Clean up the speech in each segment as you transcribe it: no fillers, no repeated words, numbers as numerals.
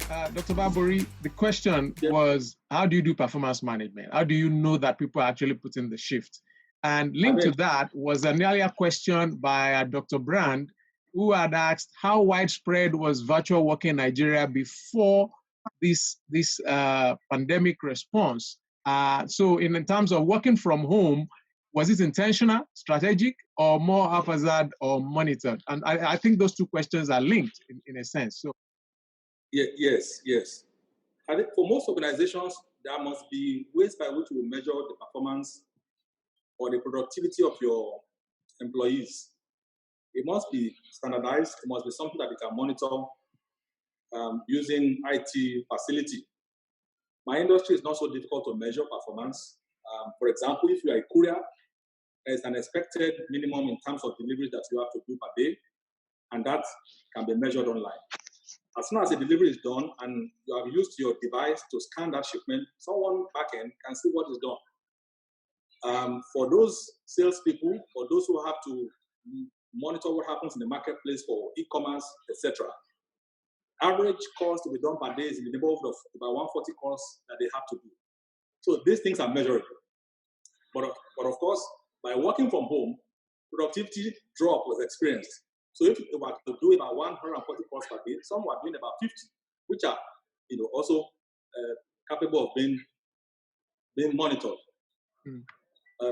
Dr. Obabori, the question Yeah. was, how do you do performance management? How do you know that people are actually putting the shift? And linked to that was an earlier question by Dr. Brand, who had asked how widespread was virtual work in Nigeria before this pandemic response. So in terms of working from home, was it intentional, strategic, or more haphazard or monitored? And I think those two questions are linked in a sense. So. Yes. I think for most organizations, there must be ways by which we measure the performance or the productivity of your employees. It must be standardized. It must be something that you can monitor using IT facility. My industry is not so difficult to measure performance. For example, if you are a courier, there's an expected minimum in terms of delivery that you have to do per day, and that can be measured online. As soon as the delivery is done and you have used your device to scan that shipment, someone backend can see what is done. For those salespeople, for those who have to monitor what happens in the marketplace for e-commerce, etc., average cost to be done per day is in the neighborhood of about 140 costs that they have to do. So these things are measurable. But of course, by working from home, productivity drop was experienced. So if you were to do about 140 calls per day, some were doing about 50, which are also capable of being monitored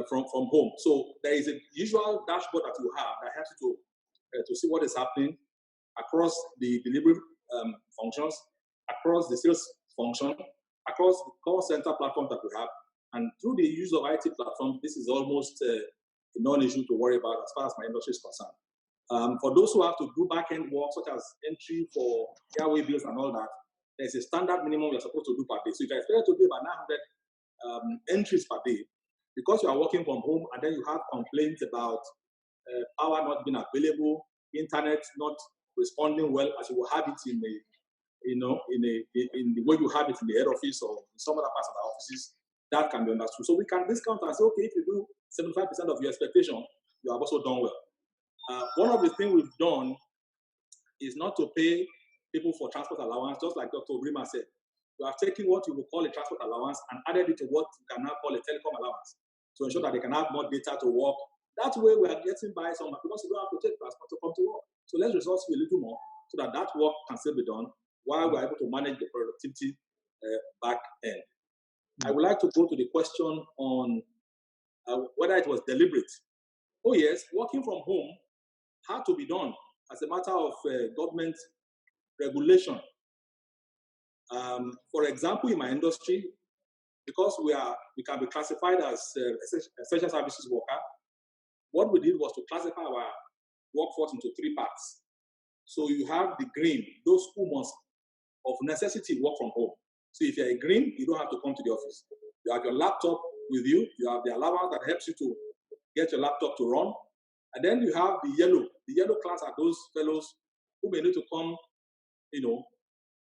from home. So there is a usual dashboard that you have that helps you to see what is happening across the delivery functions, across the sales function, across the call center platform that we have. And through the use of IT platform, this is almost a non-issue to worry about as far as my industry is concerned. For those who have to do back-end work, such as entry for airway bills and all that, there's a standard minimum you're supposed to do per day. So if you're expected to do about 900 entries per day, because you are working from home and then you have complaints about power not being available, internet not responding well as you will have it in the way you have it in the head office or in some other parts of the offices, that can be understood. So we can discount and say, okay, if you do 75% of your expectation, you have also done well. One of the things we've done is not to pay people for transport allowance, just like Dr. Obrimah said. We have taken what you would call a transport allowance and added it to what you can now call a telecom allowance to ensure that they can have more data to work. That way we are getting by some, because you don't have to take transport to come to work. So let's resource you a little more so that that work can still be done while we're able to manage the productivity back end. I would like to go to the question on whether it was deliberate. Oh yes, working from home had to be done as a matter of government regulation. For example, in my industry, because we can be classified as essential services worker, what we did was to classify our workforce into 3 parts. So you have the green, those who must of necessity work from home. So if you're a green, you don't have to come to the office. You have your laptop with you. You have the allowance that helps you to get your laptop to run. And then you have the yellow. The yellow class are those fellows who may need to come,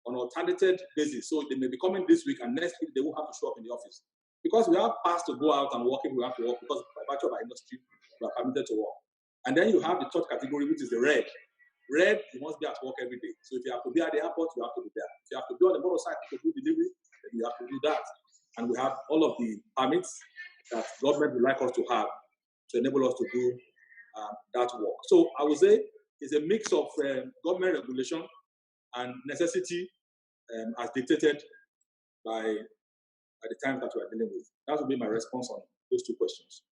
on an alternated basis. So they may be coming this week and next week they won't have to show up in the office. Because we have passed to go out and work if we have to work, because by virtue of our industry, we are permitted to work. And then you have the third category, which is the red. Red, you must be at work every day. So if you have to be at the airport, you have to be there. If you have to be on the motorcycle to do delivery, then you have to do that. And we have all of the permits that government would like us to have to enable us to do that work. So I would say it's a mix of government regulation and necessity as dictated by the time that we are dealing with. That would be my response on those 2 questions.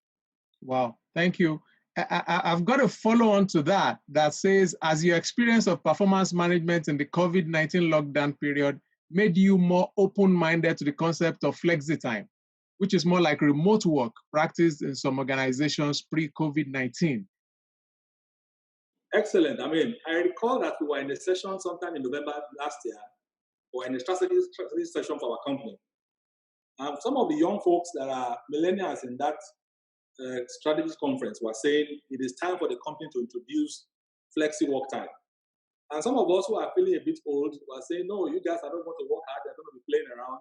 Wow, thank you. I've got a follow-on to that says, as your experience of performance management in the COVID-19 lockdown period made you more open-minded to the concept of flexi time, which is more like remote work practiced in some organizations pre-COVID-19. Excellent. I recall that we were in a session sometime in November last year, or in a strategy session for our company. Some of the young folks that are millennials in that strategy conference were saying it is time for the company to introduce flexi work time. And some of us who are feeling a bit old were saying, no, you guys are not going to work hard, they're going to be playing around,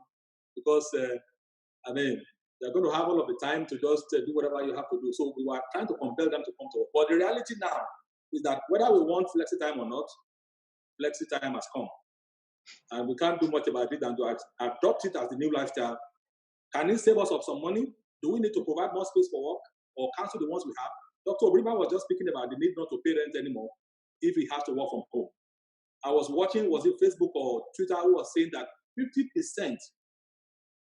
because they're going to have all of the time to just do whatever you have to do. So we were trying to compel them to come to work. But the reality now is that whether we want flexi time or not, flexi time has come. and we can't do much about it than to adopt it as the new lifestyle. Can it save us of some money? Do we need to provide more space for work or cancel the ones we have? Dr. Obrimah was just speaking about the need not to pay rent anymore if he has to work from home. I was watching, was it Facebook or Twitter, who was saying that 50%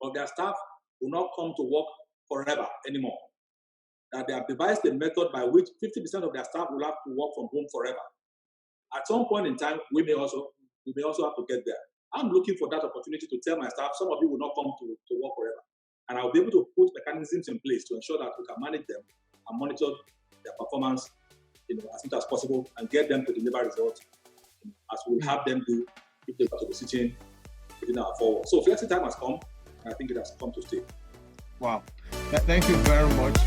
of their staff will not come to work forever anymore. That they have devised a method by which 50% of their staff will have to work from home forever. At some point in time, we may also have to get there. I'm looking for that opportunity to tell my staff, some of you will not come to work forever. And I'll be able to put mechanisms in place to ensure that we can manage them and monitor their performance, as much as possible, and get them to deliver results, as we'll have them do if they were to be sitting within our forward. So flexi time has come, and I think it has come to stay. Wow. Thank you very much.